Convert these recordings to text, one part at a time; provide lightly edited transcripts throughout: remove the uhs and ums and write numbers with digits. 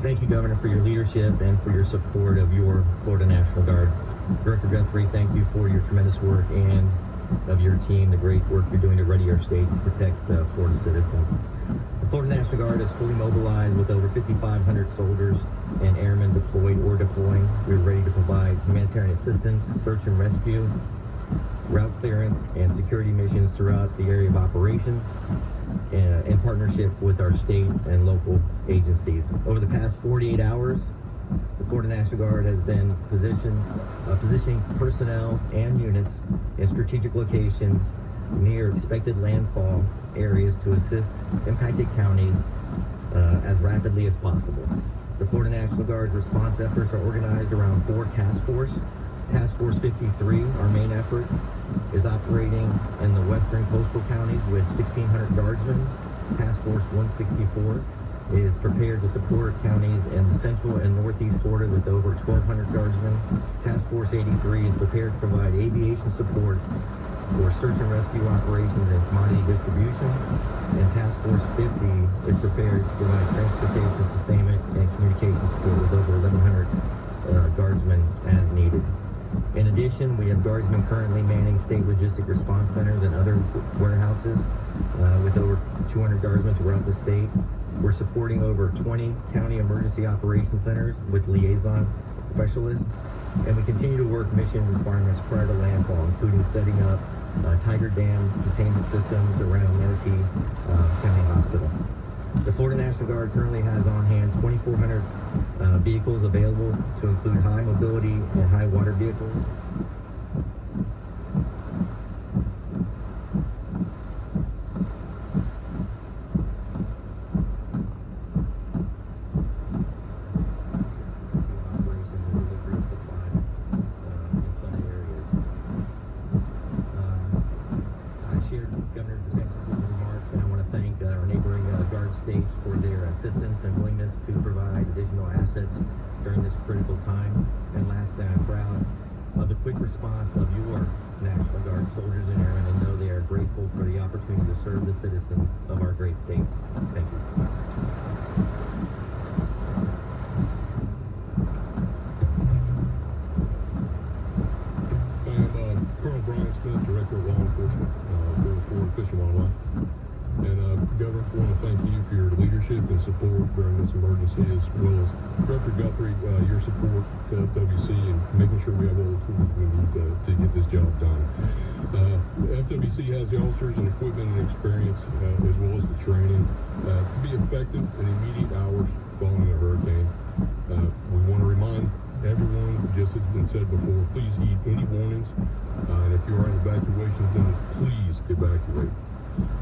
Thank you, Governor, for your leadership and for your support of your Florida National Guard. Director Guthrie, thank you for your tremendous work and of your team, the great work you're doing to ready our state to protect Florida citizens. The Florida National Guard is fully mobilized with over 5,500 soldiers and airmen deployed or deploying. We're ready to provide humanitarian assistance, search and rescue, route clearance, and security missions throughout the area of operations in partnership with our state and local agencies. Over the past 48 hours, the Florida National Guard has been positioning personnel and units in strategic locations near expected landfall areas to assist impacted counties as rapidly as possible. The Florida National Guard response efforts are organized around 4 task forces. Task Force 53, our main effort, is operating in the western coastal counties with 1,600 guardsmen. Task Force 164 is prepared to support counties in central and northeast Florida with over 1,200 guardsmen. Task Force 83 is prepared to provide aviation support for search and rescue operations and commodity distribution. And Task Force 50 is prepared to provide transportation, sustainment, and communication support with over 1,100 guardsmen as needed. In addition, we have guardsmen currently manning state logistic response centers and other warehouses with over 200 guardsmen throughout the state. We're supporting over 20 county emergency operations centers with liaison specialists, and we continue to work mission requirements prior to landfall, including setting up Tiger Dam containment systems around Manatee County Hospital. The Florida National Guard currently has on hand 2,400 vehicles available to include high mobility and high water vehicles. States for their assistance and willingness to provide additional assets during this critical time. And lastly, I'm proud of the quick response of your National Guard soldiers and airmen, and know they are grateful for the opportunity to serve the citizens of our great state. Thank you. I'm Colonel Brian Smith, Director of Law Enforcement for the Florida Fish and Wildlife. And Governor, I want to thank you for your leadership and support during this emergency, as well as Director Guthrie, your support to FWC and making sure we have all the tools we need to get this job done. FWC has the officers and equipment and experience, as well as the training, to be effective in immediate hours following a hurricane. We want to remind everyone, just as has been said before, please heed any warnings, and if you are in evacuation zones, please evacuate.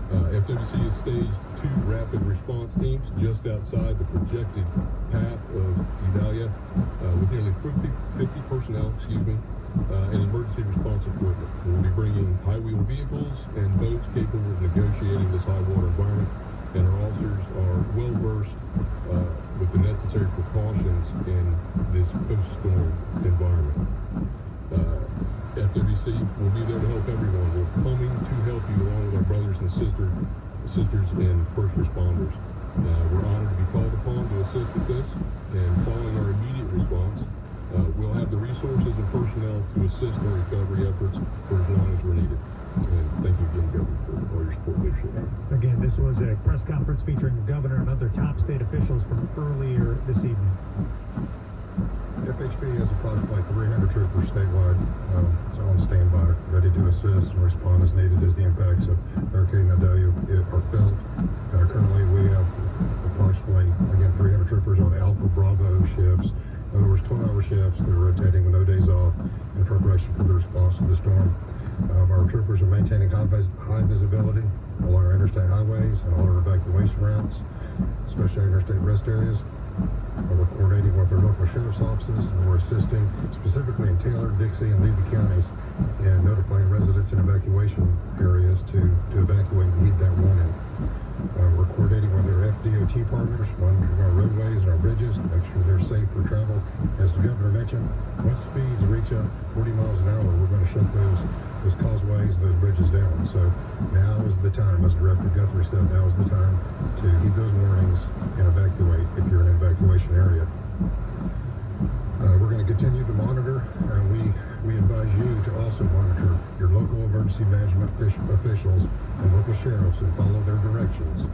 FWC has staged 2 rapid response teams just outside the projected path of Idalia with nearly 50 personnel, and emergency response equipment. We'll be bringing high-wheel vehicles and boats capable of negotiating this high-water environment, and our officers are well-versed with the necessary precautions in this post-storm environment. FWC will be there to help everyone. We're coming to help you along with our brothers and sisters and first responders. We're honored to be called upon to assist with this, and following our immediate response, we'll have the resources and personnel to assist in recovery efforts for as long as we're needed. And thank you again, Governor, for all your support and leadership. Again, this was a press conference featuring the governor and other top state officials from earlier this evening. FHP has approximately 300 troopers statewide on standby, ready to assist and respond as needed as the impacts of Hurricane Idalia are felt. Currently, we have approximately, again, 300 troopers on Alpha Bravo shifts. In other words, 12-hour shifts that are rotating with no days off in preparation for the response to the storm. Our troopers are maintaining high visibility along our interstate highways and all our evacuation routes, especially interstate rest areas. We're coordinating with our local sheriff's offices, and we're assisting specifically in Taylor, Dixie, and Levy counties and notifying residents in evacuation areas to evacuate and heed that warning. We're coordinating with our FDOT partners, monitoring our roadways and our bridges to make sure they're safe for travel. As the governor mentioned, once speeds reach up 40 miles an hour, we're going to shut those causeways and those bridges down. So now is the time, as Director Guthrie said, now is the time to heed those warnings and evacuate if you're in an evacuation evacuation area. We're going to continue to monitor, and we advise you to also monitor your local emergency management officials and local sheriffs and follow their directions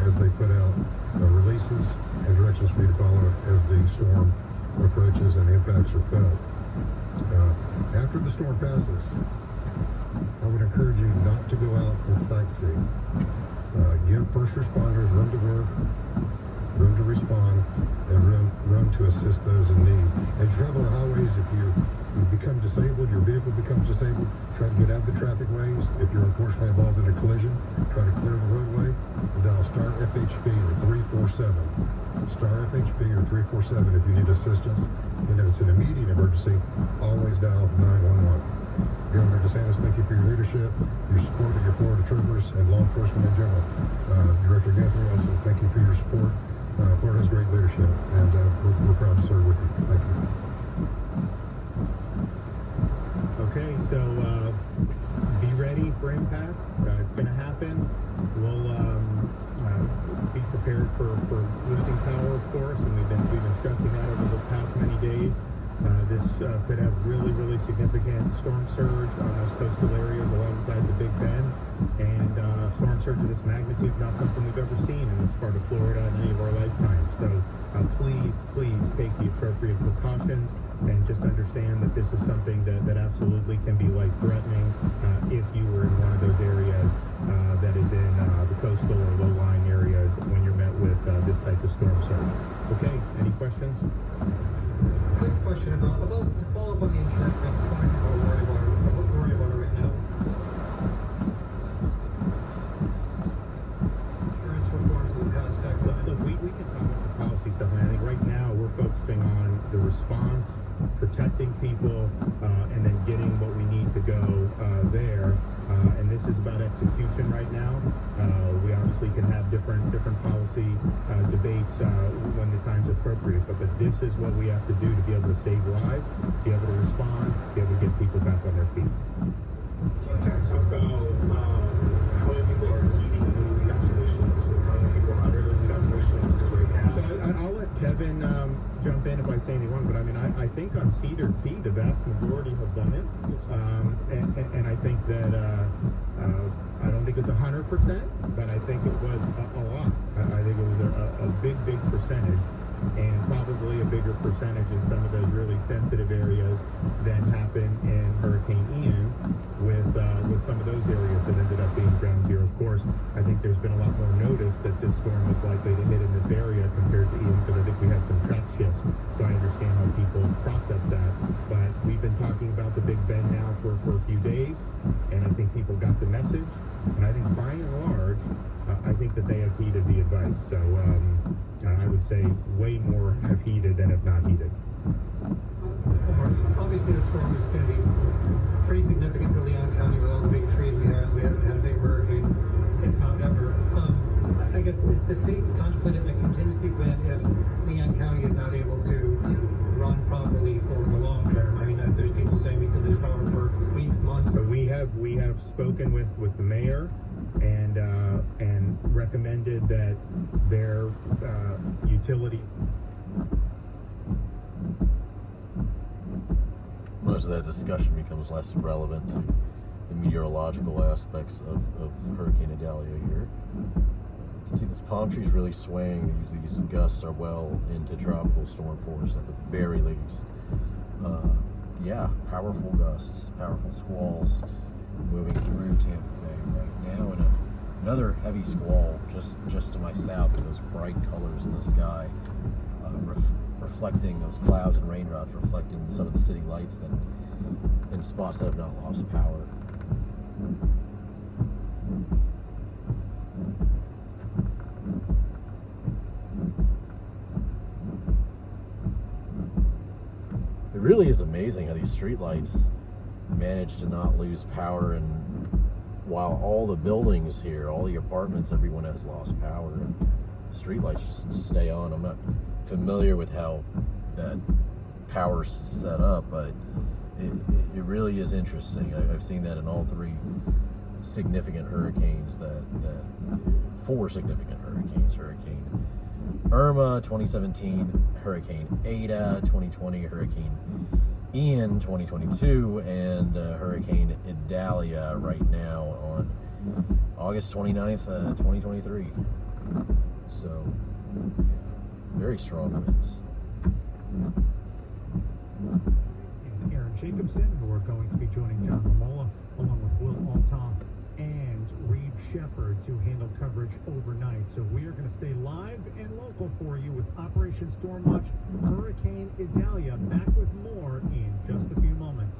as they put out releases and directions for you to follow as the storm approaches and the impacts are felt. After the storm passes, I would encourage you not to go out and sightsee. Give first responders room to work, room to respond, and room to assist those in need. As you travel our highways, if you become disabled, your vehicle becomes disabled, try to get out of the traffic ways. If you're unfortunately involved in a collision, try to clear the roadway and dial star FHP or 347. Star FHP or 347 if you need assistance. And if it's an immediate emergency, always dial 911. Governor DeSantis, thank you for your leadership, your support of your Florida troopers, and law enforcement in general. Director Guthrie, also thank you for your support. Florida has great leadership, and we're proud to serve with you. Thank you. Okay, so be ready for impact. It's going to happen. We'll be prepared for losing power, of course, and we've been stressing that over the past many days. This could have really significant storm surge on those coastal areas alongside the Big Bend, and storm surge of this magnitude is not something we've ever seen in this part of Florida in any of our lifetimes. So please take the appropriate precautions and just understand that this is something that absolutely can be life-threatening if you were in one of those areas that is in the coastal or low-lying areas when you're met with this type of storm surge. Okay, any questions? Quick question about to follow up on the insurance thing. So many people are worried about it right now. Insurance reforms in the past decade. Look, we can talk about the policy stuff, and I think right now we're focusing on the response, protecting people, and then getting what we need to go there. And this is about execution right now. We obviously can have different policy debates when the time's appropriate, but this is what we have to do to be able to save lives, be able to respond, be able to get people back on their feet. Can you talk about how many people are heeding these evacuations? How many people are under those evacuations right now? So I'll let Kevin jump in if I say any wrong, but I mean, I think on Cedar Key, the vast majority have done it. And I think that, I don't think it's 100%, but I think it was a lot. I think it was a big percentage, and probably a bigger percentage in some of those really sensitive areas than happened in Hurricane Ian with some of those areas that ended up being ground zero. Of course, I think there's been a lot more notice that this storm was likely to hit in this area compared to Ian, because I think we had some track shifts, so I understand how people process that. But we've been talking about the Big Bend now for a few days, and I think people got the message, and I think by and large, I think that they have heeded the advice. So I would say way more have heeded than have not heeded. Obviously, the storm is going to be pretty significant for Leon County with all the big trees we have. We haven't had a big hurricane ever. I guess is the state contemplating a contingency plan if Leon County is not able to run properly for the long term? I mean, if there's people saying we could lose power for weeks, months. So we have spoken with the mayor and recommended that their utility. Most of that discussion becomes less relevant to the meteorological aspects of Hurricane Idalia here. You can see this palm tree's really swaying. These gusts are well into tropical storm force at the very least. Yeah, powerful gusts, powerful squalls moving through Tampa Bay right now, and another heavy squall just to my south with those bright colors in the sky, reflecting those clouds and raindrops, reflecting some of the city lights that in spots that have not lost power. It really is amazing how these street lights manage to not lose power, and while all the buildings here, all the apartments, everyone has lost power, and the street lights just stay on. I'm not familiar with how that power's set up, but it really is interesting. I've seen that in all three significant hurricanes, four significant hurricanes, Hurricane Irma, 2017 Hurricane Ada, 2020 Hurricane Ian, 2022, and Hurricane Idalia right now on August 29th, 2023. So, very strong winds. And Aaron Jacobson, who are going to be joining John Romola, along with Will Altoff and Reed Shepard to handle coverage overnight. So we are going to stay live and local for you with Operation Storm Watch Hurricane Idalia. Back with more in just a few moments.